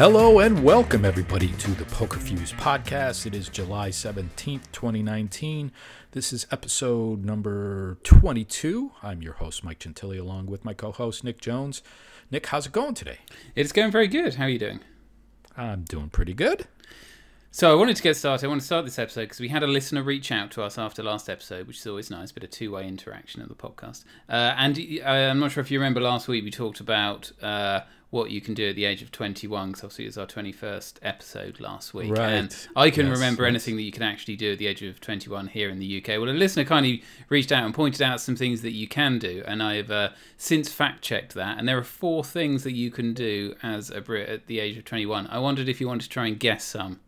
Hello and welcome everybody to the Poker Fuse podcast. It is July 17th, 2019. This is episode number 22. I'm your host, Mike Gentili, along with my co-host, Nick Jones. Nick, how's it going today? It's going very good. How are you doing? I'm doing pretty good. So I wanted to get started. I want to start this episode because we had a listener reach out to us after last episode, which is always nice, bit of two-way interaction of the podcast. And I'm not sure if you remember last week we talked about what you can do at the age of 21, because obviously it was our 21st episode last week. Right. And I can remember anything that you can actually do at the age of 21 here in the UK. Well, a listener kindly reached out and pointed out some things that you can do, and I've since fact-checked that, and there are 4 things that you can do as a Brit at the age of 21. I wondered if you wanted to try and guess some.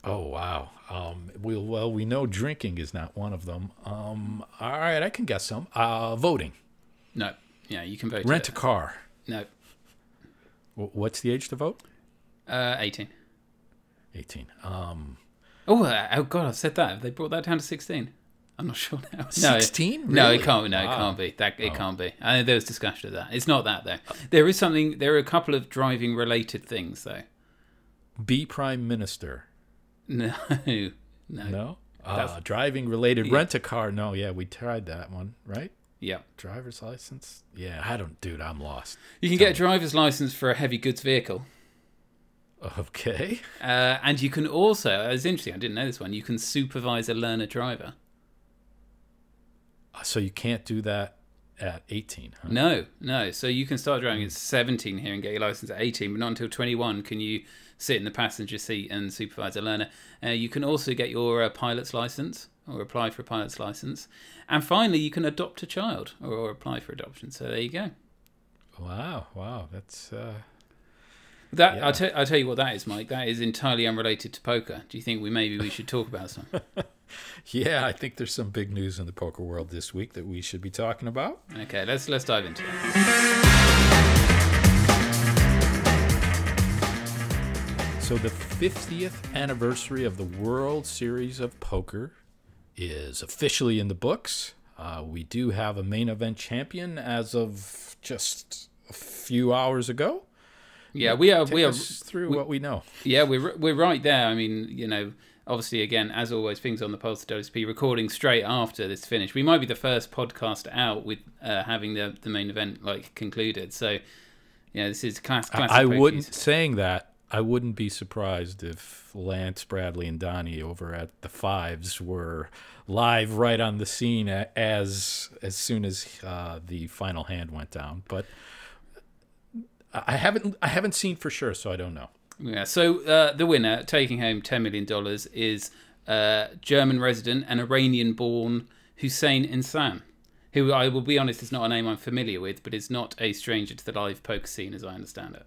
Oh, wow. We know drinking is not one of them. All right, I can guess some. Voting. No. Yeah, you can vote. Rent a car. No. What's the age to vote? 18. 18. Oh, God, I've said that. Have they brought that down to 16? I'm not sure now. 16? Really? No, it can't. No, wow. It can't be. It can't be. There was discussion of that. It's not that, though. There is something. There are a couple of driving-related things, though. Be prime minister. No. Driving-related rent-a-car. No, yeah, we tried that one, right? Yeah. Driver's license? Yeah, Dude, I'm lost. You can get a driver's license for a heavy goods vehicle. Okay. And you can also, it's interesting, I didn't know this one, you can supervise a learner driver. So you can't do that at 18, huh? No. So you can start driving at 17 here and get your license at 18, but not until 21 can you sit in the passenger seat and supervise a learner. You can also get your pilot's license or apply for a pilot's license. And finally, you can adopt a child or apply for adoption. So there you go. Wow. That's... Yeah. I'll tell you what that is, Mike. That is entirely unrelated to poker. Do you think we should talk about some? Yeah, I think there's some big news in the poker world this week that we should be talking about. Okay, let's dive into it. So the 50th anniversary of the World Series of Poker is officially in the books. We do have a main event champion as of just a few hours ago. Yeah, we are through what we know. Yeah, we're right there. I mean, obviously, again, as always, things on the Pulse of WSOP recording straight after this finish. We might be the first podcast out with having the main event concluded. So, yeah, this is classic. I wouldn't be surprised if Lance, Bradley, and Donnie over at the Fives were live right on the scene as soon as the final hand went down. But I haven't seen for sure, so I don't know. Yeah. So the winner taking home $10 million is German resident and Iranian-born Hussein Insan, who I will be honest is not a name I'm familiar with, but is not a stranger to the live poker scene, as I understand it.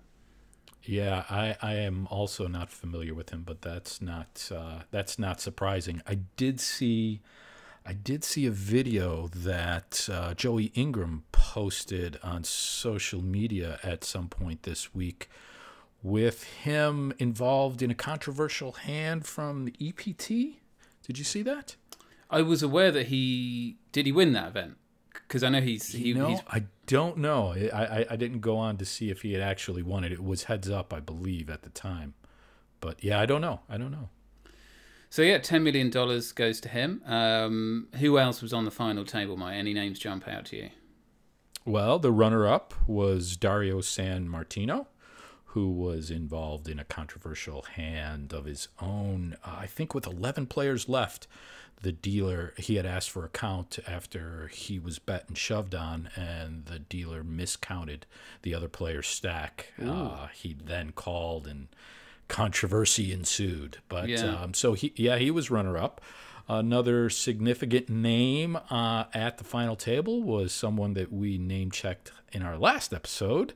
Yeah, I am also not familiar with him, but that's not surprising. I did see a video that Joey Ingram posted on social media at some point this week with him involved in a controversial hand from the EPT. Did you see that? I was aware that did he win that event? Because I know I don't know. I didn't go on to see if he had actually won it. It was heads up, I believe, at the time. But yeah, I don't know. So yeah, $10 million goes to him. Who else was on the final table, Mike? Any names jump out to you? Well, the runner-up was Dario San Martino, who was involved in a controversial hand of his own. I think with 11 players left, the dealer, he had asked for a count after he was bet and shoved on, and the dealer miscounted the other player's stack. He then called, and controversy ensued. But yeah. He was runner-up. Another significant name at the final table was someone that we name-checked in our last episode,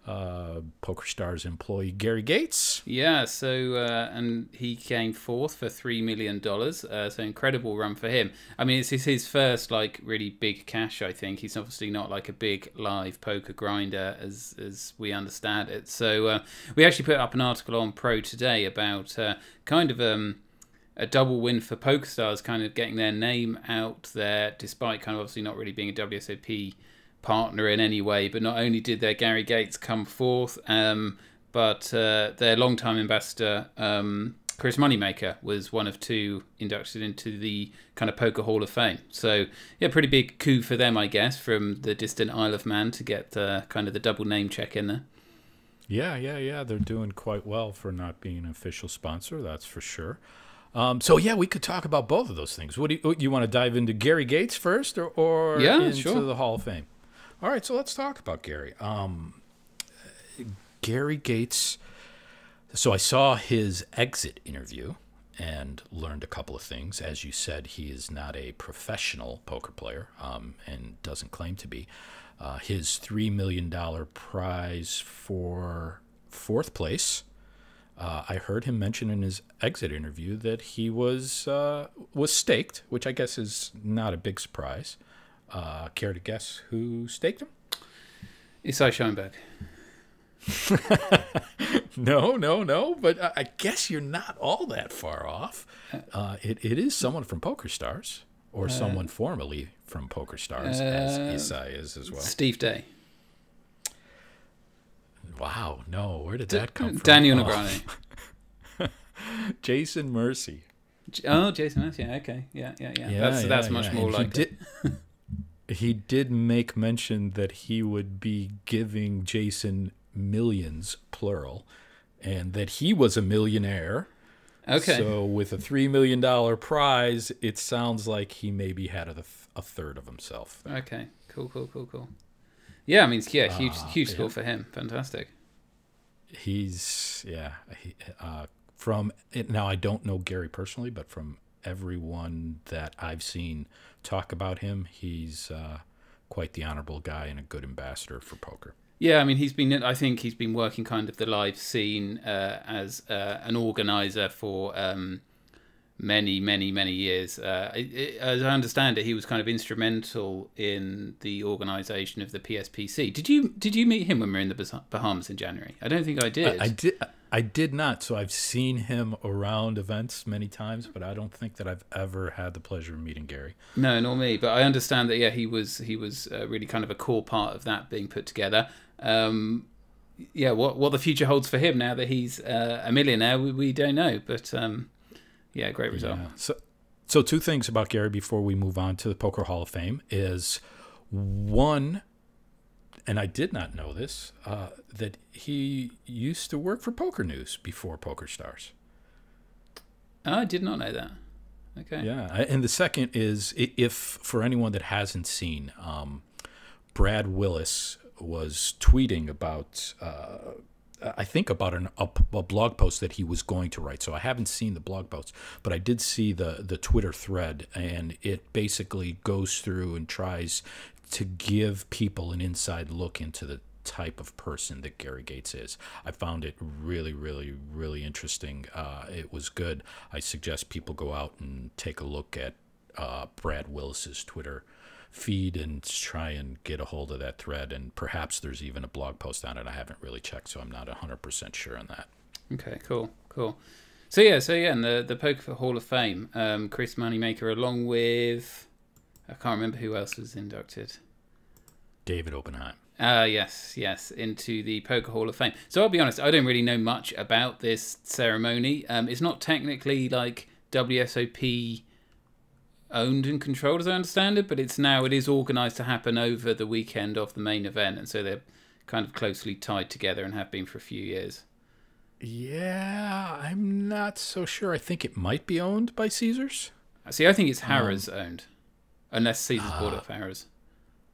PokerStars employee Gary Gates. Yeah, so and he came fourth for $3 million. So incredible run for him. I mean, it's his first really big cash. I think he's obviously not a big live poker grinder as we understand it. So we actually put up an article on Pro today about kind of a double win for PokerStars, kind of getting their name out there, despite kind of obviously not really being a WSOP partner in any way. But not only did their Gary Gates come fourth, but but their longtime ambassador, Chris Moneymaker, was one of 2 inducted into the kind of Poker Hall of Fame. So, yeah, pretty big coup for them, I guess, from the distant Isle of Man to get kind of the double name check in there. Yeah. They're doing quite well for not being an official sponsor, that's for sure. So, yeah, we could talk about both of those things. What do you want to dive into Gary Gates first or into the Hall of Fame? All right, so let's talk about Gary. Gary Gates... So I saw his exit interview and learned a couple of things. As you said, he is not a professional poker player and doesn't claim to be. His $3 million prize for 4th place, I heard him mention in his exit interview that he was staked, which I guess is not a big surprise. Care to guess who staked him? Isai Scheinberg. No, but I guess you're not all that far off. It is someone from PokerStars, or someone formerly from PokerStars, as Isai is as well. Steve Day. Wow, no, where did that come from? Daniel Negreanu. Jason Mercy. Oh, Jason Mercy, okay. Yeah. That's much more like it. He did make mention that he would be giving Jason millions, plural, and that he was a millionaire. Okay. So with a $3 million prize, it sounds like he maybe had a third of himself. Okay. Cool. Yeah, I mean, huge score for him. Fantastic. From now, I don't know Gary personally, but from everyone that I've seen talk about him, he's quite the honorable guy and a good ambassador for poker. Yeah, I mean, I think he's been working kind of the live scene as an organizer for many years. As I understand it, he was kind of instrumental in the organization of the PSPC. Did you meet him when we were in the Bahamas in January? I don't think I did. I did not. So I've seen him around events many times, but I don't think that I've ever had the pleasure of meeting Gary. No, nor me. But I understand that he was really kind of a core part of that being put together. What the future holds for him now that he's a millionaire, we don't know. But great result. Yeah. So 2 things about Gary before we move on to the Poker Hall of Fame is, one, and I did not know this, that he used to work for Poker News before PokerStars. I did not know that. Okay. Yeah, and the second is, if for anyone that hasn't seen, Brad Willis was tweeting about, I think about a blog post that he was going to write. So I haven't seen the blog post, but I did see the Twitter thread, and it basically goes through and tries to give people an inside look into the type of person that Gary Gates is. I found it really interesting. It was good. I suggest people go out and take a look at Brad Willis's Twitter feed and try and get a hold of that thread, and perhaps there's even a blog post on it. I haven't really checked, so I'm not 100% sure on that. Okay, cool. So in the Poker Hall of Fame, Chris Moneymaker, along with, I can't remember who else was inducted. David Oppenheim. Yes, into the Poker Hall of Fame. So I'll be honest, I don't really know much about this ceremony. It's not technically like WSOP owned and controlled, as I understand it, but it is organised to happen over the weekend of the main event, and so they're kind of closely tied together and have been for a few years. Yeah, I'm not so sure. I think it might be owned by Caesars. See, I think it's Harrah's owned, unless Caesars bought it off Harrah's.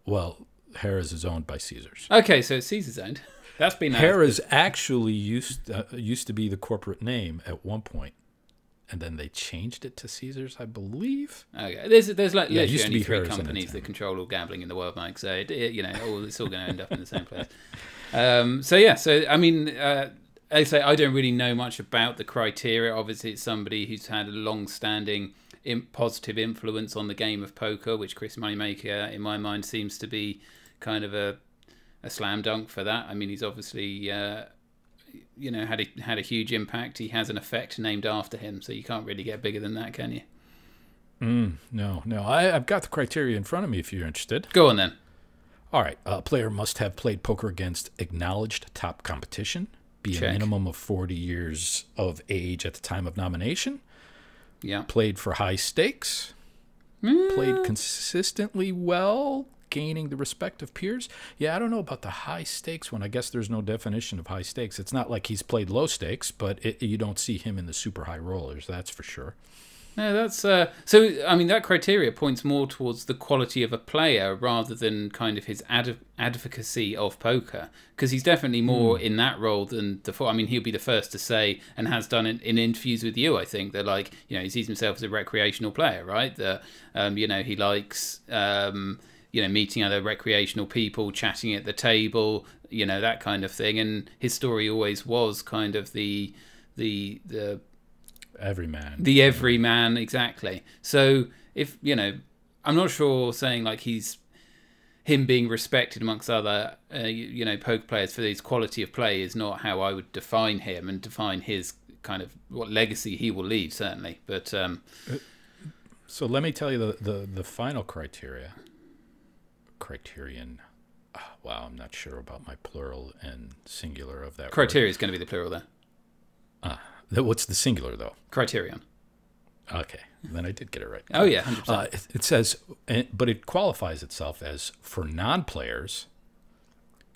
Well, Harrah's is owned by Caesars. Okay, so it's Caesars owned. That's been Harrah's actually used to be the corporate name at one point, and then they changed it to Caesars, I believe. Okay, there's like literally only 3 Harrah's companies that control all gambling in the world, Mike. So it's all going to end up in the same place. So I mean, I say I don't really know much about the criteria. Obviously, it's somebody who's had a long-standing positive influence on the game of poker, which Chris Moneymaker, in my mind, seems to be kind of a slam dunk for that. I mean, he's obviously had a huge impact. He has an effect named after him, so you can't really get bigger than that, can you? No. I've got the criteria in front of me if you're interested. Go on then. All right. A player must have played poker against acknowledged top competition, be Check. a minimum of 40 years of age at the time of nomination. Yeah. Played for high stakes. Played consistently well, gaining the respect of peers. Yeah, I don't know about the high stakes one. I guess there's no definition of high stakes. It's not like he's played low stakes, but you don't see him in the super high rollers, that's for sure. No, that's so. I mean, that criteria points more towards the quality of a player rather than kind of his advocacy of poker, because he's definitely more in that role than the. I mean, he'll be the first to say, and has done it in interviews with you, I think, that like, you know, he sees himself as a recreational player, right? That you know, he likes you know, meeting other recreational people, chatting at the table, you know, that kind of thing. And his story always was kind of the everyman. The everyman, exactly. So if, you know, I'm not sure saying like him being respected amongst other, you know, poker players for his quality of play is not how I would define him and define his kind of what legacy he will leave, certainly. But so let me tell you the final criterion. Wow, I'm not sure about my plural and singular of that criteria word. is going to be the plural there. What's the singular, though? Criterion. Okay, then I did get it right. Oh, yeah, 100%. It says, but it qualifies itself as, for non-players,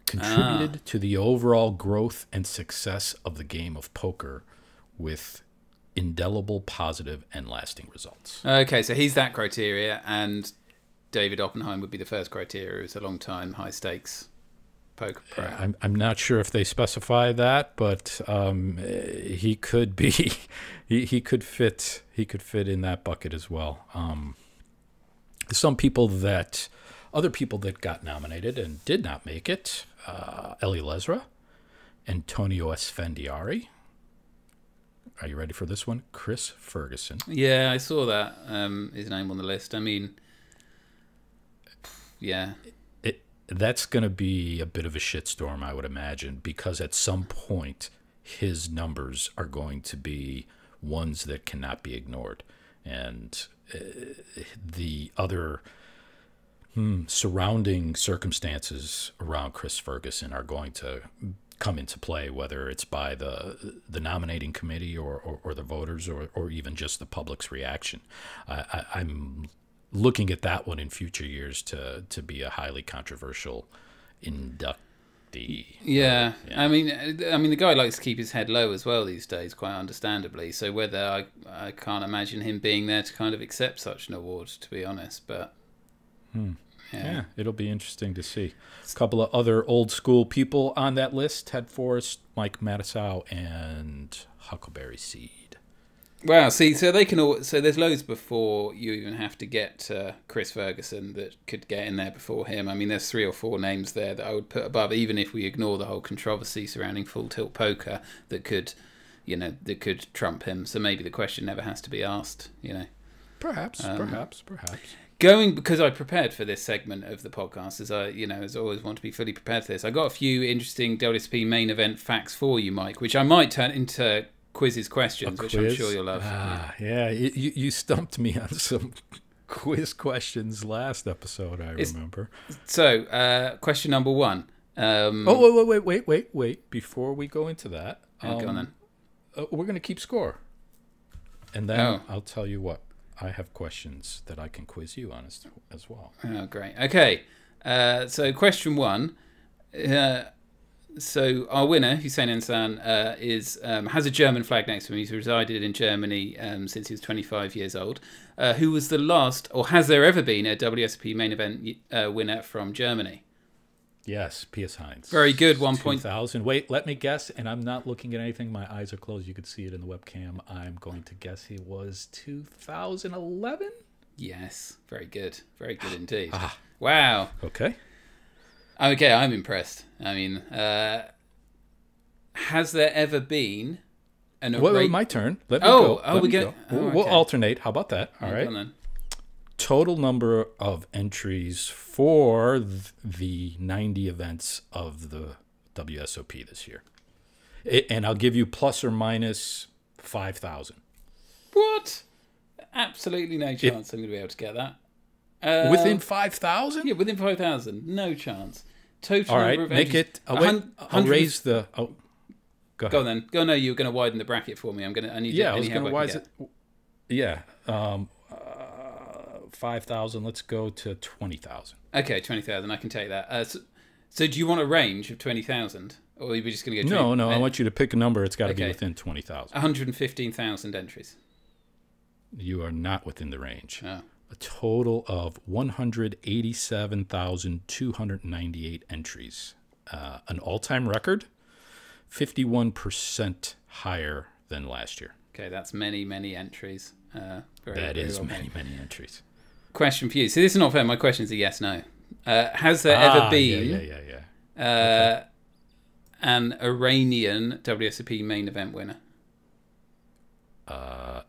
contributed to the overall growth and success of the game of poker with indelible, positive, and lasting results. Okay, so he's that criteria, and David Oppenheim would be the first criteria, who's a long-time, high-stakes poker pro. I'm not sure if they specify that, but he could be he could fit in that bucket as well. Other people that got nominated and did not make it: Eli Lesra, Antonio Esfandiari. Are you ready for this one? Chris Ferguson. Yeah, I saw that. His name on the list. I mean, yeah. That's going to be a bit of a shitstorm, I would imagine, because at some point his numbers are going to be ones that cannot be ignored. And the other surrounding circumstances around Chris Ferguson are going to come into play, whether it's by the nominating committee or the voters or even just the public's reaction. I'm looking at that one in future years to be a highly controversial inductee. Yeah. I mean, the guy likes to keep his head low as well these days, quite understandably. So whether I can't imagine him being there to kind of accept such an award, to be honest. But yeah, it'll be interesting to see. A couple of other old school people on that list: Ted Forrest, Mike Matusow, and Huckleberry Seed. Wow, see, so they can all. So there's loads before you even have to get to Chris Ferguson that could get in there before him. I mean, there's 3 or 4 names there that I would put above, even if we ignore the whole controversy surrounding full tilt poker that could trump him. So maybe the question never has to be asked. You know, perhaps. Because I prepared for this segment of the podcast, as I always want to be fully prepared for this. I got a few interesting WSOP main event facts for you, Mike, which I might turn into quizzes questions, which I'm sure you'll love. Yeah, you stumped me on some quiz questions last episode, I remember. So, question number 1. Wait. Before we go into that, go on then. We're going to keep score. And then I'll tell you what. I have questions that I can quiz you on as well. Oh, great. Okay. So, question 1. So our winner, Hussein Ensan, has a German flag next to him. He's resided in Germany since he was 25 years old. Who was the last, or has there ever been, a WSOP main event winner from Germany? Yes, P.S. Heinz. Very good, 1 point. 2000. Wait, let me guess, and I'm not looking at anything. My eyes are closed. You could see it in the webcam. I'm going to guess it was 2011? Yes, very good. Very good indeed. Wow. Okay, I'm impressed. I mean, has there ever been an... Wait, my turn. Let me go. We'll alternate. How about that? All right. Then. Total number of entries for the 90 events of the WSOP this year. And I'll give you plus or minus 5,000. What? Absolutely no chance I'm going to be able to get that. Within 5,000? Yeah, within 5,000. No chance. Total all right, number of make entries, it... I'll raise the... Go ahead. Go on then. Go. No, you were going to widen the bracket for me. I need. Yeah, I any was help going to widen can it. Yeah. 5,000. Let's go to 20,000. get. Okay, 20,000. I can take that. So do you want a range of 20,000, or are we just going to go? No. I want you to pick a number. It's got to be within 20,000. 115,000 entries. You are not within the range. Oh. A total of 187,298 entries. An all-time record, 51% higher than last year. Okay, that's many entries. That is many entries. Question for you. So this is not fair. My question is a yes/no. Has there ever been an Iranian WSOP main event winner?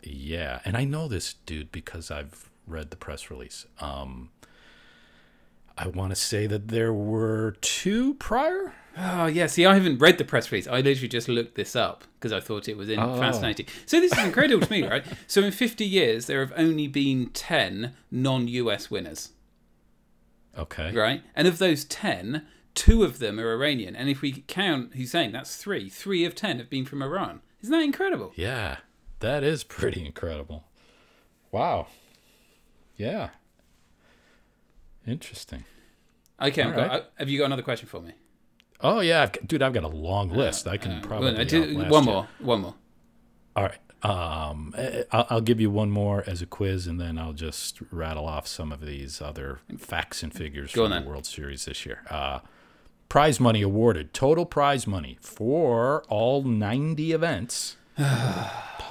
Yeah, and I know this dude because I've read the press release. I want to say that there were 2 prior. Oh, yeah. See, I haven't read the press release. I literally just looked this up because I thought it was fascinating. So this is incredible to me, right? So in 50 years, there have only been 10 non-US winners. Okay. Right? And of those 10, 2 of them are Iranian. And if we count Hussein, that's 3. 3 of 10 have been from Iran. Isn't that incredible? Yeah, that is pretty incredible. Wow. Yeah. Interesting. Okay, have you got another question for me? Oh, yeah. I've got a long list. I can probably one more. All right. I'll give you one more as a quiz, and then I'll just rattle off some of these other facts and figures from the World Series this year. Prize money awarded. Total prize money for all 90 events,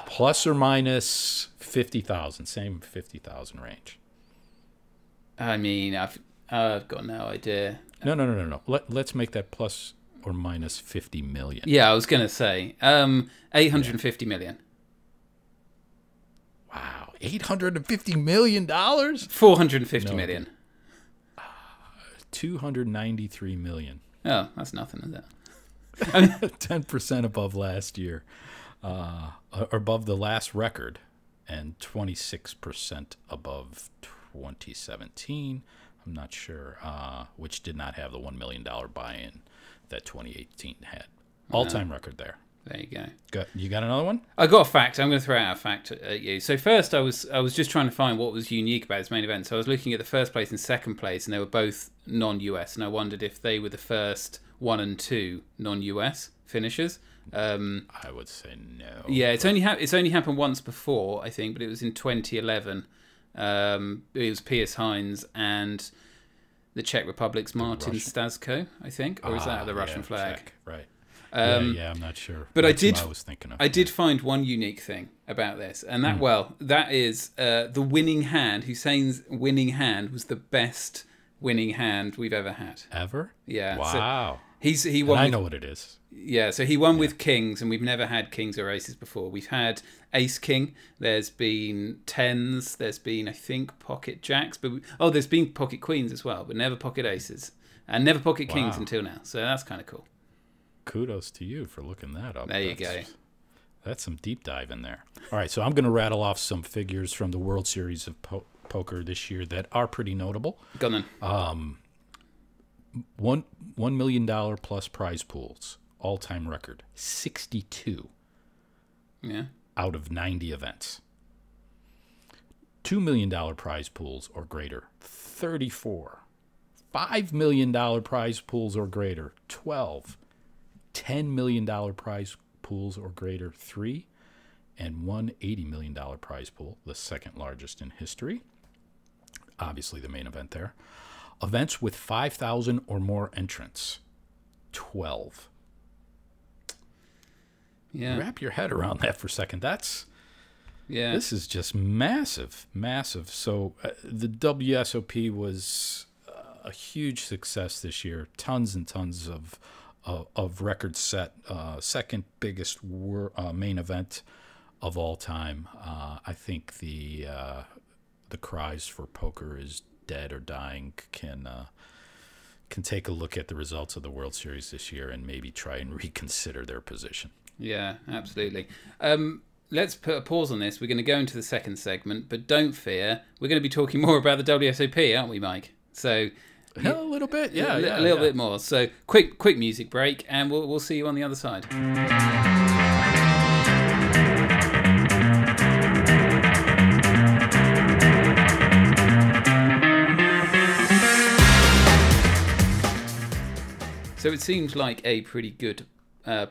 plus or minus 50,000. Same 50,000 range. I mean, I've got no idea. No. Let's make that plus or minus 50 million. Yeah, I was going to say 850 million. Wow, $850 million? 450 million. 293 million. Oh, that's nothing, is it? 10% above last year, or above the last record, and 26% above 2017. I'm not sure, which did not have the $1 million buy-in that 2018 had. All-time record there. There you go. You got another one? I got a fact. I'm going to throw out a fact at you. So first, I was just trying to find what was unique about this main event. So I was looking at the first place and second place, and they were both non-US. And I wondered if they were the first 1 and 2 non-US finishers. I would say no. Yeah, it's only happened once before, I think, but it was in 2011. It was Piers Hines and the Czech Republic's Martin Staško, I think, or is that the Russian flag? Czech, right. I'm not sure. But That's what I was thinking of. I did find one unique thing about this, and that is the winning hand. Hussein's winning hand was the best winning hand we've ever had. Ever? Yeah. Wow. So he won. I know what it is. Yeah, so he won with kings, and we've never had kings or aces before. We've had ace king. There's been tens. There's been, I think, pocket jacks. But there's been pocket queens as well, but never pocket aces, and never pocket kings until now. So that's kind of cool. Kudos to you for looking that up. There you go. That's some deep dive in there. All right, so I'm going to rattle off some figures from the World Series of Poker this year that are pretty notable. Go on then. $1 million plus prize pools, all-time record, 62. Yeah. Out of 90 events. $2 million prize pools or greater, 34. $5 million prize pools or greater, 12. $10 million prize pools or greater, 3. And one $80 million prize pool, the second largest in history. Obviously the main event there. Events with 5,000 or more entrants, 12. Yeah. Wrap your head around that for a second. This is just massive. So the WSOP was a huge success this year. Tons and tons of records set. Second biggest main event of all time. I think the cries for poker is dead or dying can take a look at the results of the World Series this year and maybe try and reconsider their position. Yeah, absolutely. Let's put a pause on this. We're going to go into the second segment, but don't fear. We're going to be talking more about the WSOP, aren't we, Mike? So a little bit, yeah, a little bit more. So quick music break, and we'll see you on the other side. So it seemed like a pretty good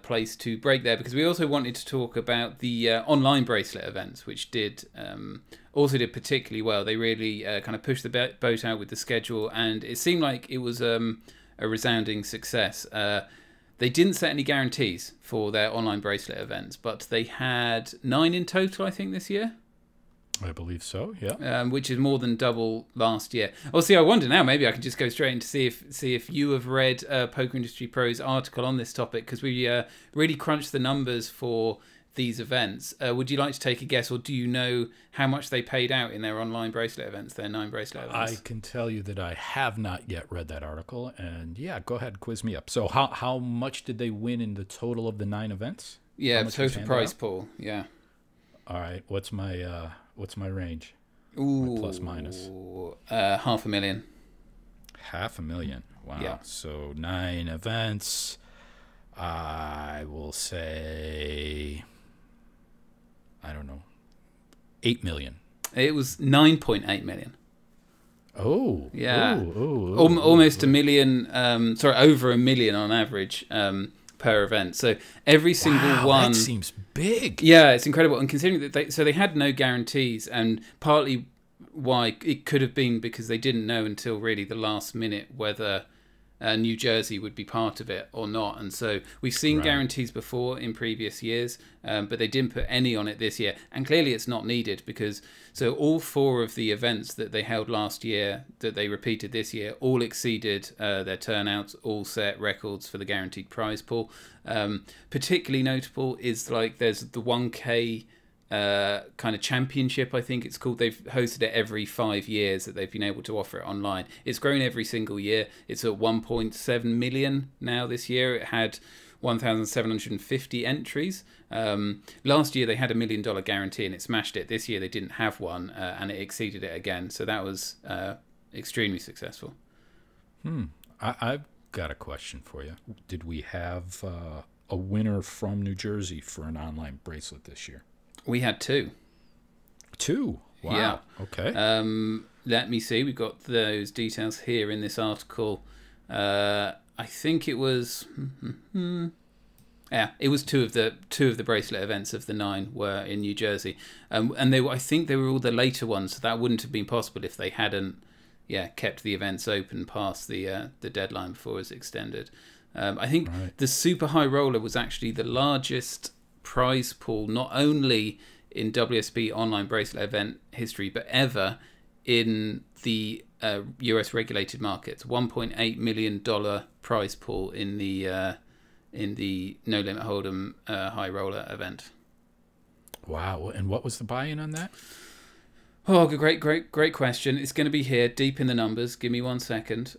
place to break there, because we also wanted to talk about the online bracelet events, which also did particularly well. They really kind of pushed the boat out with the schedule, and it seemed like it was a resounding success. They didn't set any guarantees for their online bracelet events, but they had 9 in total, I think, this year. I believe so, yeah. Which is more than double last year. Oh, see, I wonder now, maybe I can just go straight in to see if you have read Poker Industry Pro's article on this topic, because we really crunched the numbers for these events. Would you like to take a guess, or do you know how much they paid out in their online bracelet events, their 9 bracelet events? I can tell you that I have not yet read that article, and yeah, go ahead, quiz me up. So how much did they win in the total of the 9 events? Yeah, total prize pool, yeah. All right, what's my range? Ooh, my plus minus. $500,000. $500,000. Wow. Yeah. So 9 events. I will say, I don't know, 8 million. It was 9.8 million. Oh, yeah. Almost $1 million. Over $1 million on average. Per event, so every single one. That seems big. Yeah, it's incredible. And considering that they had no guarantees, and partly why it could have been because they didn't know until really the last minute whether New Jersey would be part of it or not. And so we've seen guarantees before in previous years, but they didn't put any on it this year. And clearly it's not needed, because all 4 of the events that they held last year that they repeated this year all exceeded their turnouts, all set records for the guaranteed prize pool. Particularly notable is there's the 1K kind of championship, I think it's called. They've hosted it every 5 years that they've been able to offer it online. It's grown every single year. It's at 1.7 million now this year. It had 1,750 entries. Last year they had $1 million guarantee and it smashed it. This year they didn't have one, and it exceeded it again. So that was extremely successful. I've got a question for you. Did we have a winner from New Jersey for an online bracelet this year? We had 2. 2? Wow. Yeah. Okay. Let me see. We've got those details here in this article. I think it was. Yeah, it was two of the bracelet events of the 9 were in New Jersey, and I think they were all the later ones. So that wouldn't have been possible if they hadn't, kept the events open past the deadline before it was extended. I think the Super High Roller was actually the largest prize pool, not only in WSB online bracelet event history, but ever in the US regulated markets. $1.8 million prize pool in the No Limit Hold'em High Roller event. Wow. And what was the buy-in on that? Oh, great question. It's going to be here, deep in the numbers. Give me 1 second.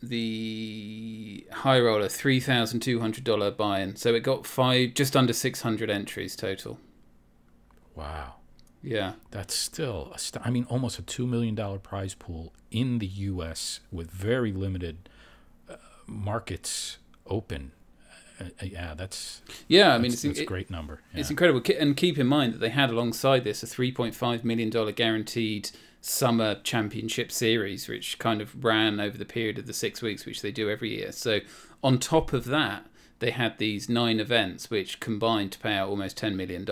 The High Roller, $3,200 buy-in. So it got just under 600 entries total. Wow. Yeah. That's still, almost a $2 million prize pool in the U.S. with very limited markets open. That's a great number. Yeah. It's incredible. And keep in mind that they had alongside this a $3.5 million guaranteed summer championship series, which kind of ran over the period of the 6 weeks, which they do every year. So on top of that, they had these 9 events, which combined to pay out almost $10 million.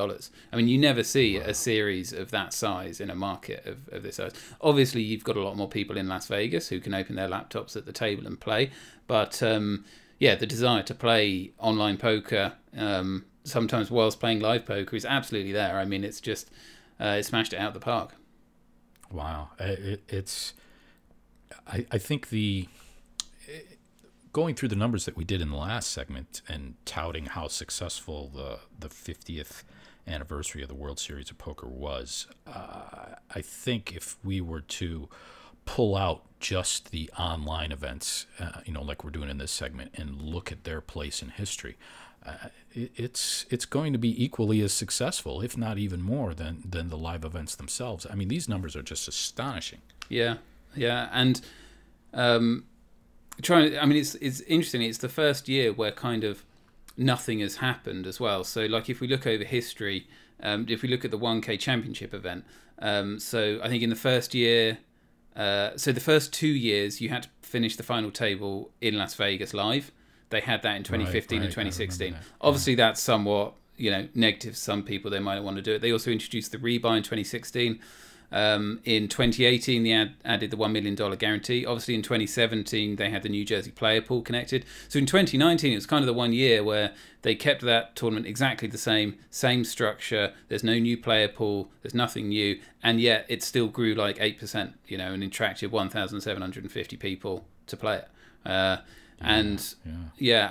I mean, you never see a series of that size in a market of this size. Obviously, you've got a lot more people in Las Vegas who can open their laptops at the table and play. But the desire to play online poker, sometimes whilst playing live poker, is absolutely there. I mean, it's just, it smashed it out of the park. Wow. I think going through the numbers that we did in the last segment and touting how successful the 50th anniversary of the World Series of Poker was, I think if we were to pull out just the online events, like we're doing in this segment, and look at their place in history, it's going to be equally as successful, if not even more, than the live events themselves. I mean, these numbers are just astonishing. Yeah, and it's interesting. It's the first year where kind of nothing has happened as well. So, like, if we look over history, if we look at the 1K championship event, so I think in the first year, So the first 2 years, you had to finish the final table in Las Vegas live. They had that in 2015 and 2016. Obviously, that's somewhat negative for some people. They might want to do it. They also introduced the rebuy in 2016. In 2018, they added the $1 million guarantee. Obviously, in 2017, they had the New Jersey player pool connected. So in 2019, it was kind of the 1 year where they kept that tournament exactly the same structure. There's no new player pool. There's nothing new. And yet it still grew like 8%, and attracted 1,750 people to play it. I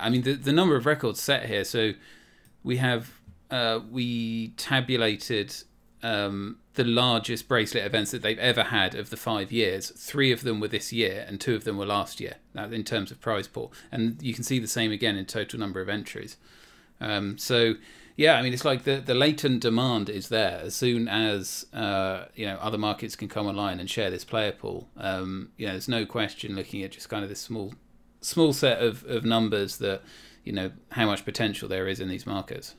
mean, the number of records set here. So we tabulated the largest bracelet events that they've ever had of the 5 years. 3 of them were this year and 2 of them were last year, in terms of prize pool. And you can see the same again in total number of entries. I mean, it's like the latent demand is there. As soon as other markets can come online and share this player pool, there's no question, looking at just kind of this small set of numbers, that how much potential there is in these markets.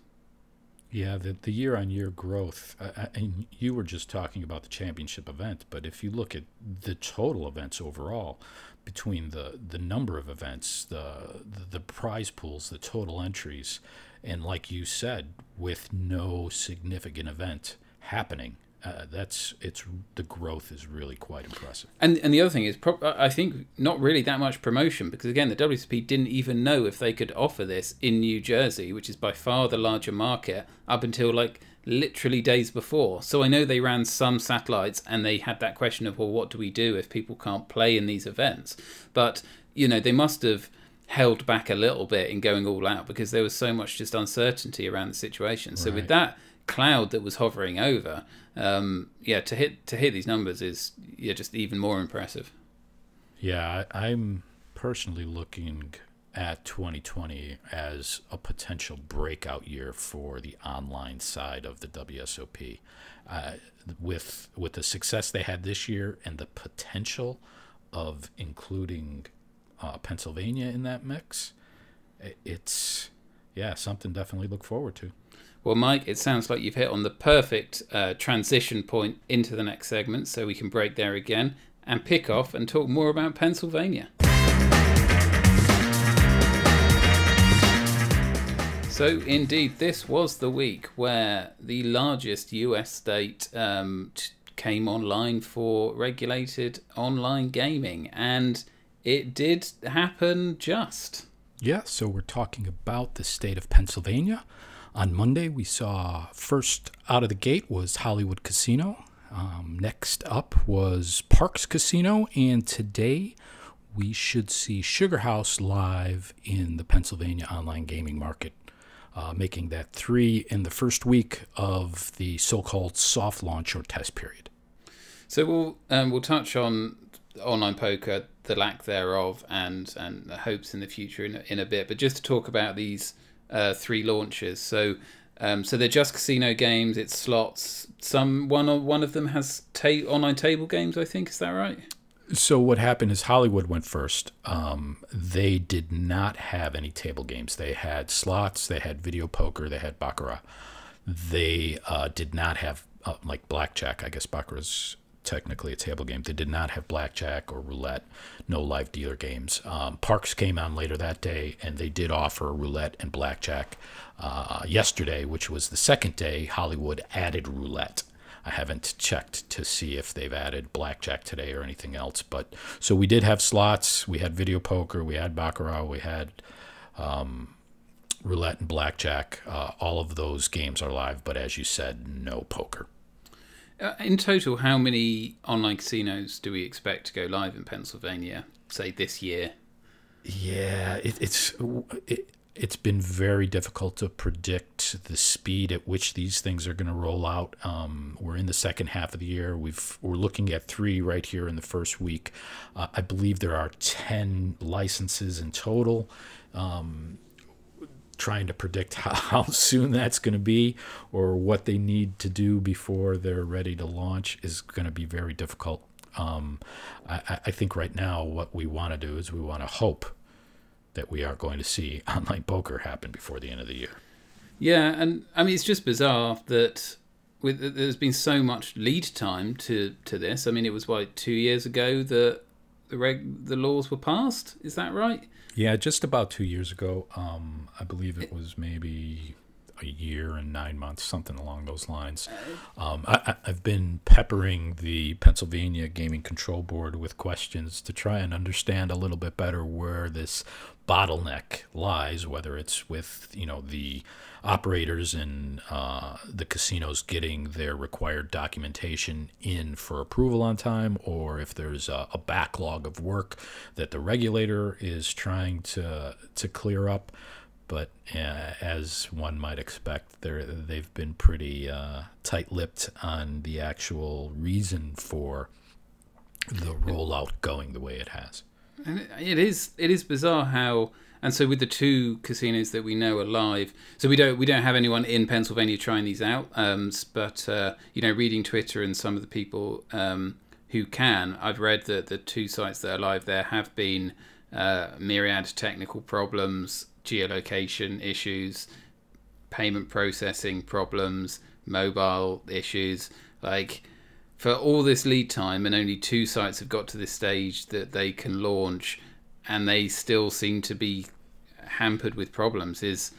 Yeah, the year-on-year growth, and you were just talking about the championship event, but if you look at the total events overall, between the number of events, the prize pools, the total entries, and like you said, with no significant event happening, the growth is really quite impressive. And the other thing is, I think not really that much promotion, because again, the WSOP didn't even know if they could offer this in New Jersey, which is by far the larger market, up until like literally days before. So I know they ran some satellites and they had that question of, well, what do we do if people can't play in these events? But they must have held back a little bit in going all out, because there was so much just uncertainty around the situation. So with that cloud that was hovering over, to hit these numbers is just even more impressive. Yeah, I'm personally looking at 2020 as a potential breakout year for the online side of the WSOP. With the success they had this year and the potential of including Pennsylvania in that mix, it's something definitely look forward to. Well, Mike, it sounds like you've hit on the perfect transition point into the next segment, so we can break there again and pick off and talk more about Pennsylvania. So, indeed, this was the week where the largest US state came online for regulated online gaming, and it did happen just. Yeah, so we're talking about the state of Pennsylvania. On Monday, we saw first out of the gate was Hollywood Casino. Next up was Parks Casino. And today, we should see Sugar House live in the Pennsylvania online gaming market, making that 3 in the first week of the so-called soft launch or test period. So we'll touch on online poker, the lack thereof, and the hopes in the future in a bit. But just to talk about these 3 launches. So they're just casino games. It's slots. One of them has online table games, I think. Is that right? So what happened is Hollywood went first. They did not have any table games. They had slots. They had video poker. They had baccarat. They did not have like blackjack. I guess baccarat's technically a table game. They did not have blackjack or roulette, no live dealer games. Parks came on later that day, and they did offer roulette and blackjack. Yesterday, which was the second day, Hollywood added roulette. I haven't checked to see if they've added blackjack today or anything else. But so we did have slots, we had video poker, we had baccarat, we had roulette and blackjack. All of those games are live, but as you said, no poker. In total, how many online casinos do we expect to go live in Pennsylvania, say this year? Yeah, it's been very difficult to predict the speed at which these things are going to roll out. We're in the second half of the year. We're looking at 3 right here in the first week. I believe there are 10 licenses in total. Trying to predict how soon that's going to be or what they need to do before they're ready to launch is going to be very difficult. I think right now what we want to do is we want to hope that we are going to see online poker happen before the end of the year. Yeah, and I mean, it's just bizarre that there's been so much lead time to this. I mean, it was 2 years ago that the laws were passed. Is that right? Yeah, just about 2 years ago. I believe it was maybe a year and 9 months, something along those lines. I've been peppering the Pennsylvania Gaming Control Board with questions to try and understand a little bit better where this bottleneck lies, whether it's with the operators and the casinos getting their required documentation in for approval on time, or if there's a backlog of work that the regulator is trying to clear up. But as one might expect, they've been pretty tight-lipped on the actual reason for the rollout going the way it has. And it is bizarre how, and so with the 2 casinos that we know are live, so we don't have anyone in Pennsylvania trying these out, but reading Twitter and some of the people who can, I've read that the 2 sites that are live there have been myriad technical problems, geolocation issues, payment processing problems, mobile issues. Like, for all this lead time, and only 2 sites have got to this stage that they can launch, and they still seem to be hampered with problems, is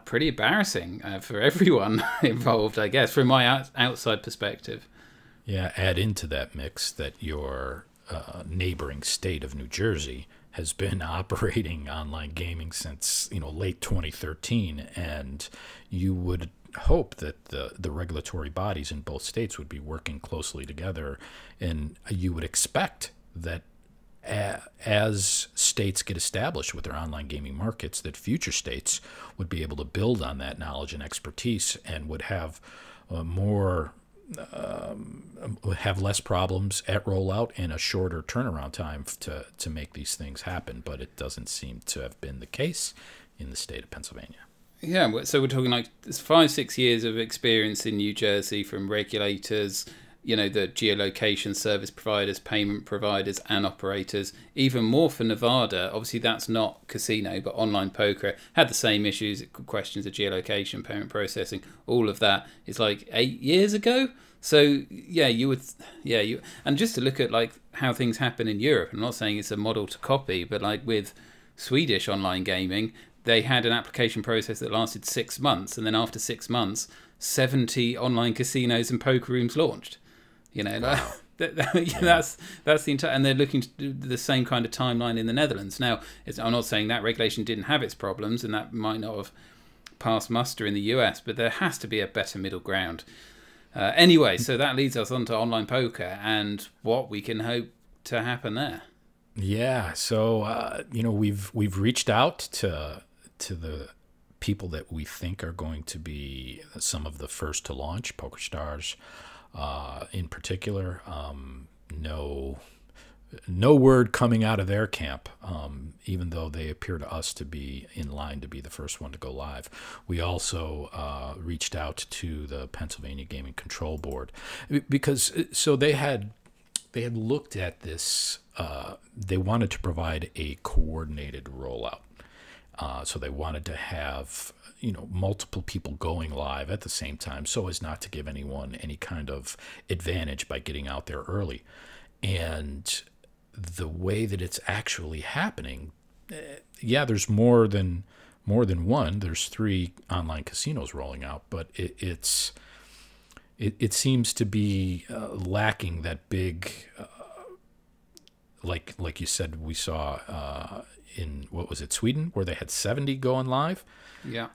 pretty embarrassing for everyone involved, I guess, from my outside perspective. Yeah, add into that mix that your neighboring state of New Jersey has been operating online gaming since late 2013, and you would hope that the regulatory bodies in both states would be working closely together, and you would expect that as states get established with their online gaming markets, that future states would be able to build on that knowledge and expertise and would have have less problems at rollout and a shorter turnaround time to make these things happen. But it doesn't seem to have been the case in the state of Pennsylvania. Yeah, so we're talking like it's 5-6 years of experience in New Jersey from regulators, the geolocation service providers, payment providers, and operators. Even more for Nevada. Obviously, that's not casino, but online poker had the same issues, questions of geolocation, payment processing, all of that. It's like 8 years ago. So and just to look at like how things happen in Europe. I'm not saying it's a model to copy, but like with Swedish online gaming, they had an application process that lasted 6 months, and then after 6 months, 70 online casinos and poker rooms launched. Wow. That's the entire, and they're looking to do the same kind of timeline in the Netherlands. Now, I'm not saying that regulation didn't have its problems, and that might not have passed muster in the US, but there has to be a better middle ground. Anyway, so that leads us on to online poker and what we can hope to happen there. Yeah, so we've reached out to the people that we think are going to be some of the first to launch, PokerStars in particular. No word coming out of their camp, even though they appear to us to be in line to be the first one to go live. We also reached out to the Pennsylvania Gaming Control Board because they had looked at this. They wanted to provide a coordinated rollout. So they wanted to have multiple people going live at the same time, so as not to give anyone any kind of advantage by getting out there early. And the way that it's actually happening, there's more than one. There's 3 online casinos rolling out, but it seems to be lacking that big, like you said, we saw in, what was it, Sweden, where they had 70 going live. Yeah.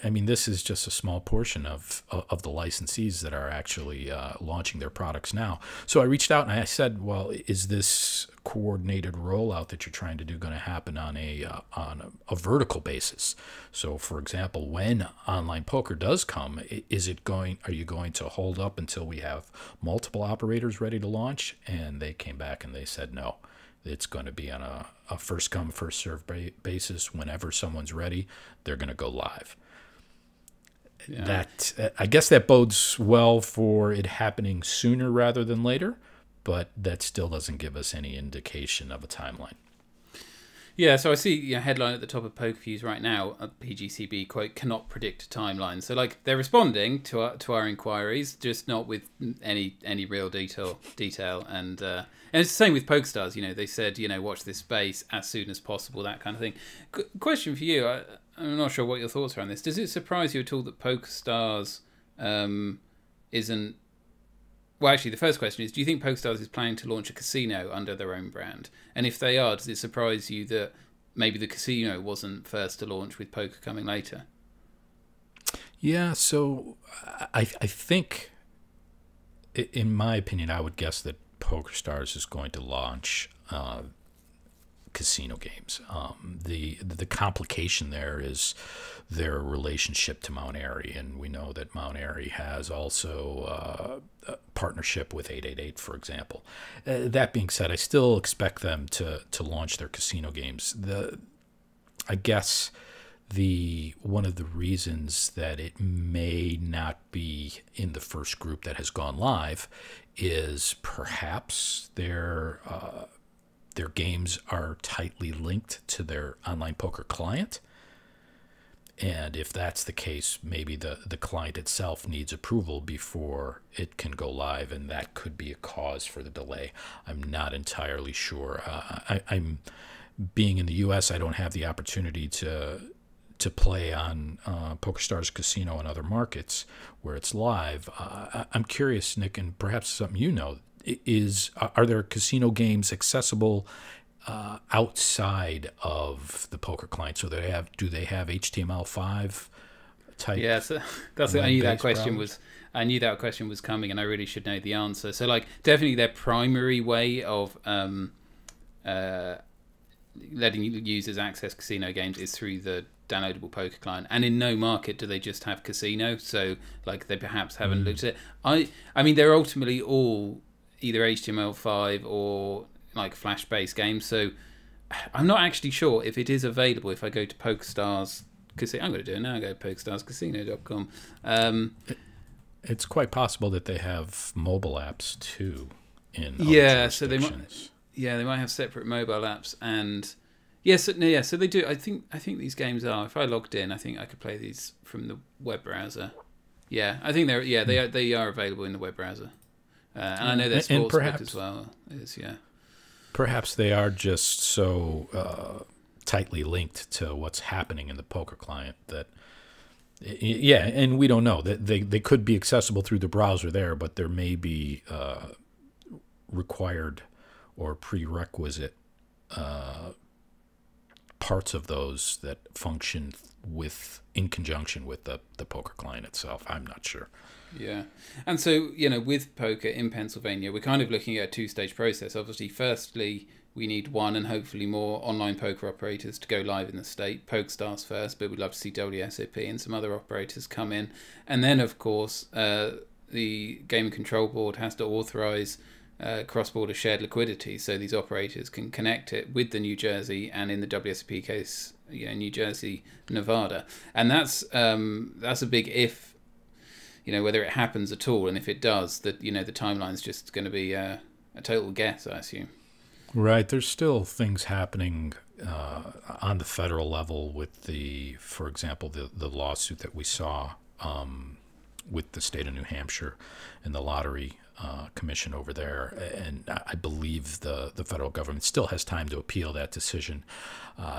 I mean, this is just a small portion of the licensees that are actually launching their products now. So I reached out and I said, well, is this coordinated rollout that you're trying to do going to happen on a vertical basis? So, for example, when online poker does come, are you going to hold up until we have multiple operators ready to launch? And they came back and they said no. It's going to be on a first come, first serve basis. Whenever someone's ready, they're going to go live. Yeah. I guess that bodes well for it happening sooner rather than later, but that still doesn't give us any indication of a timeline. Yeah, so I see a headline at the top of PokerViews right now, PGCB, quote, cannot predict a timeline. So, like, they're responding to our inquiries, just not with any real detail. And it's the same with PokerStars, they said, watch this space as soon as possible, that kind of thing. Question for you, I'm not sure what your thoughts are on this. Does it surprise you at all that PokerStars isn't... Well, actually, the first question is, do you think PokerStars is planning to launch a casino under their own brand? And if they are, does it surprise you that maybe the casino wasn't first to launch with poker coming later? Yeah, so I think, in my opinion, I would guess that PokerStars is going to launch casino games. The complication there is their relationship to Mount Airy, and we know that Mount Airy has also a partnership with 888, for example. That being said, I still expect them to launch their casino games. I guess one of the reasons that it may not be in the first group that has gone live is perhaps their games are tightly linked to their online poker client. And if that's the case, maybe the client itself needs approval before it can go live, and that could be a cause for the delay. I'm not entirely sure. I'm being in the U.S., I don't have the opportunity to play on PokerStars Casino and other markets where it's live. I'm curious, Nick, and perhaps something are there casino games accessible outside of the poker client? So do they have HTML5 type? Yeah, so I knew that question was coming, and I really should know the answer. So, like, definitely their primary way of letting users access casino games is through the downloadable poker client, and in no market do they just have casino. So, like, they perhaps haven't looked at it. I mean, they're ultimately all either HTML5 or like Flash-based games. So I'm not actually sure if it is available. If I go to PokerStars Casino, I'm going to do it now. I go to PokerStarsCasino.com. It's quite possible that they have mobile apps too. So they might have separate mobile apps, and so they do. I think these games are. If I logged in, I think I could play these from the web browser. Yeah, I think they are available in the web browser. And I know their sportsbook as well is, Perhaps they are just so tightly linked to what's happening in the poker client that, and we don't know. They could be accessible through the browser there, but there may be required or prerequisite parts of those that function in conjunction with the poker client itself. I'm not sure. Yeah. And so, with poker in Pennsylvania, we're kind of looking at a two-stage process. Obviously, firstly, we need one and hopefully more online poker operators to go live in the state. PokerStars first, but we'd love to see WSOP and some other operators come in. And then, of course, the Gaming Control Board has to authorize cross-border shared liquidity, so these operators can connect it with the New Jersey, and in the WSOP case, New Jersey, Nevada. And that's a big if, whether it happens at all, and if it does, that the timeline's just going to be a total guess, I assume. Right. There's still things happening on the federal level with for example, the lawsuit that we saw with the state of New Hampshire and the lottery commission over there, and I believe the federal government still has time to appeal that decision.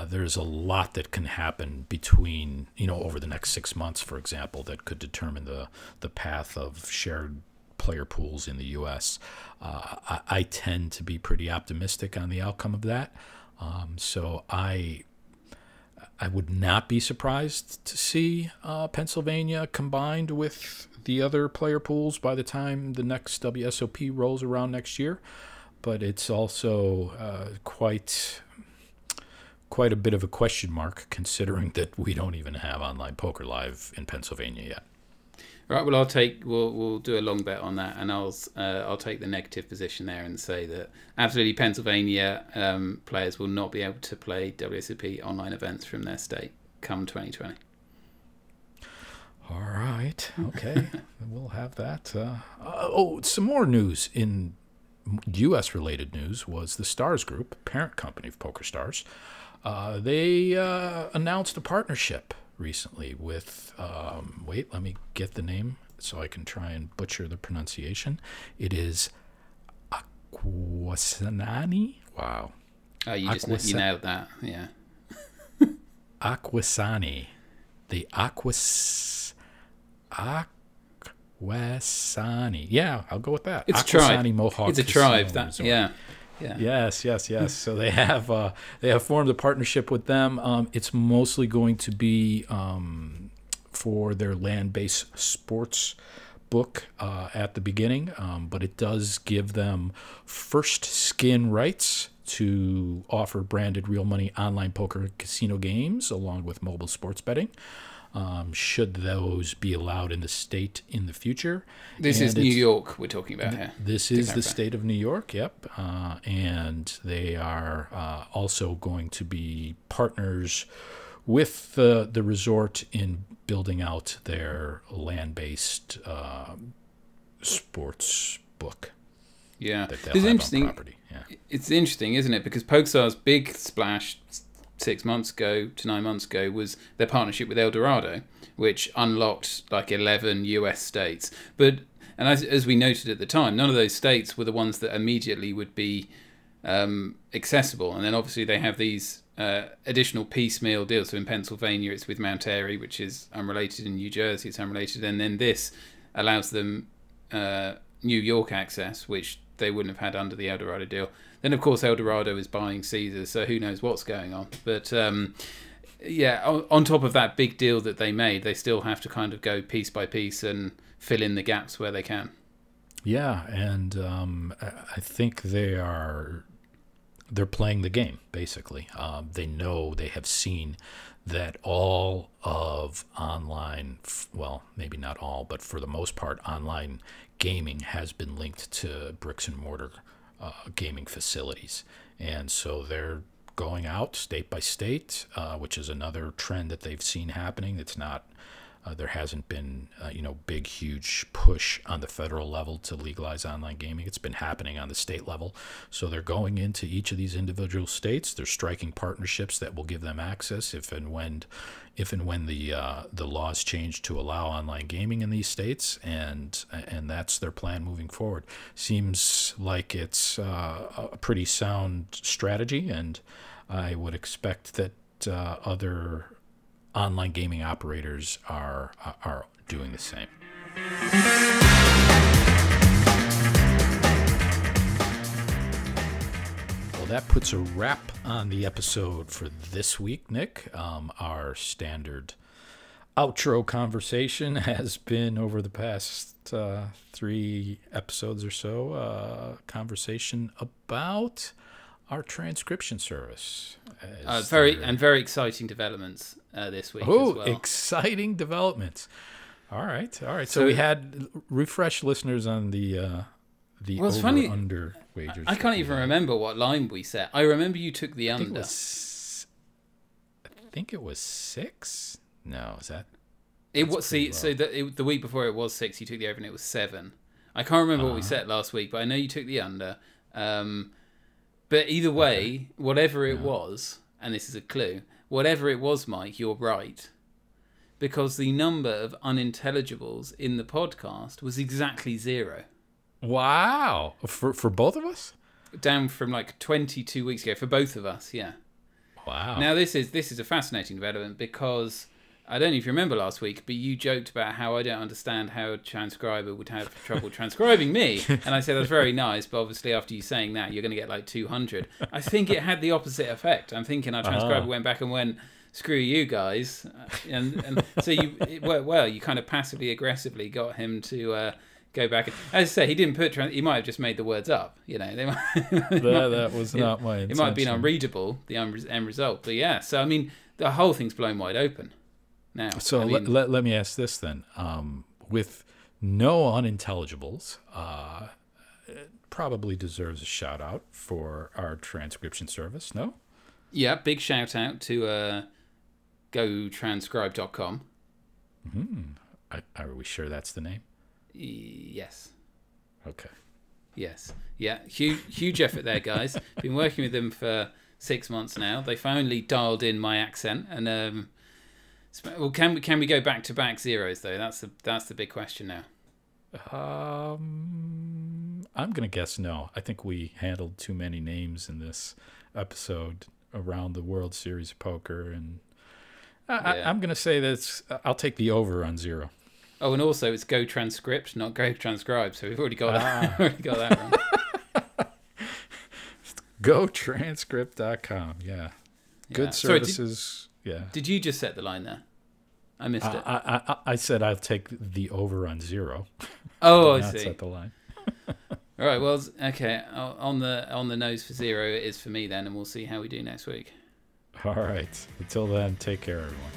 There's a lot that can happen between, over the next 6 months, for example, that could determine the path of shared player pools in the U.S. I tend to be pretty optimistic on the outcome of that. So I would not be surprised to see Pennsylvania combined with the other player pools by the time the next WSOP rolls around next year. But it's also quite a bit of a question mark, considering that we don't even have online poker live in Pennsylvania yet. Right. Well, we'll do a long bet on that, and I'll take the negative position there and say that absolutely Pennsylvania players will not be able to play WSOP online events from their state come 2020. All right. Okay. We'll have that. Some more news in U.S. related news was the Stars Group, parent company of PokerStars, They announced a partnership recently with, wait, let me get the name so I can try and butcher the pronunciation. It is Aquasanani. Wow. Oh, you nailed that. Yeah. Aquasani. The Aquasani. Yeah, I'll go with that. It's Aquasani tribe. Mohawk. It's a tribe. Casino That Resort. yeah. Yeah. Yes. So they have formed a partnership with them. It's mostly going to be for their land-based sports book at the beginning, but it does give them first skin rights to offer branded real money online poker and casino games along with mobile sports betting. Should those be allowed in the state in the future. This is New York we're talking about here. This is the state of New York, yep. And they are also going to be partners with the resort in building out their land-based sports book. Yeah. That they'll It's have interesting. on property. Yeah. It's interesting, isn't it? Because PokerStar's big splash 6 months ago to 9 months ago was their partnership with El Dorado, which unlocked like 11 US states. And as we noted at the time, none of those states were the ones that immediately would be accessible. And then obviously they have these additional piecemeal deals. So in Pennsylvania, it's with Mount Airy, which is unrelated. In New Jersey, it's unrelated. And then this allows them New York access, which they wouldn't have had under the El Dorado deal. Then, of course, El Dorado is buying Caesars, so who knows what's going on. But, yeah, on top of that big deal that they made, they still have to kind of go piece by piece and fill in the gaps where they can. Yeah, and I think they're playing the game, basically. They know, they have seen that all of online, well, maybe not all, but for the most part, online gaming has been linked to bricks and mortar gaming facilities. And so they're going out state by state, which is another trend that they've seen happening. It's not, there hasn't been, big, huge push on the federal level to legalize online gaming. It's been happening on the state level. So they're going into each of these individual states. They're striking partnerships that will give them access if and when the laws change to allow online gaming in these states, and that's their plan moving forward. Seems like it's a pretty sound strategy, and I would expect that other online gaming operators are doing the same. Well, that puts a wrap on the episode for this week, Nick. Our standard outro conversation has been, over the past 3 episodes or so, conversation about our transcription service. Very exciting developments this week as well. Exciting developments. All right. So we had refresh listeners on the over-under wagers. I can't even remember what line we set. I remember you took the under. I think it was 6. No, is that? It was the week before it was 6. You took the over and it was 7. I can't remember what we set last week, but I know you took the under. But either way, whatever it was, and this is a clue, whatever it was, Mike, you're right. Because the number of unintelligibles in the podcast was exactly 0. Wow. For both of us? Down from like 22 weeks ago, for both of us, yeah. Wow. Now this is a fascinating development because I don't know if you remember last week, but you joked about how I don't understand how a transcriber would have trouble transcribing me. And I said, that's very nice, but obviously after you saying that, you're going to get like 200. I think it had the opposite effect. I'm thinking our transcriber went back and went, screw you guys. And so you kind of passively aggressively got him to go back. As I say, he didn't put, he might have just made the words up. That was not my intention. It might have been unreadable, the end result. But yeah, so I mean, the whole thing's blown wide open. Now, so let me ask this then. With no unintelligibles, it probably deserves a shout out for our transcription service, no? Yeah, big shout out to gotranscribe.com. Are we sure that's the name? Yes. Okay. Yes. Yeah, huge effort there, guys. Been working with them for 6 months now. They finally dialed in my accent, and well, can we go back to back zeros though? That's the big question now. I'm gonna guess no. I think we handled too many names in this episode around the World Series of Poker, and I'm gonna say that I'll take the over on 0. Oh, and also it's go transcript, not go transcribe. So we've already got that. Already got that wrong. GoTranscript.com. Yeah. Good services. Sorry, did you just set the line there? I missed it. I said I'll take the over on 0. Oh, I see. Set the line. All right. Well, okay. On the nose for 0 it is for me then, and we'll see how we do next week. All right. Until then, take care, everyone.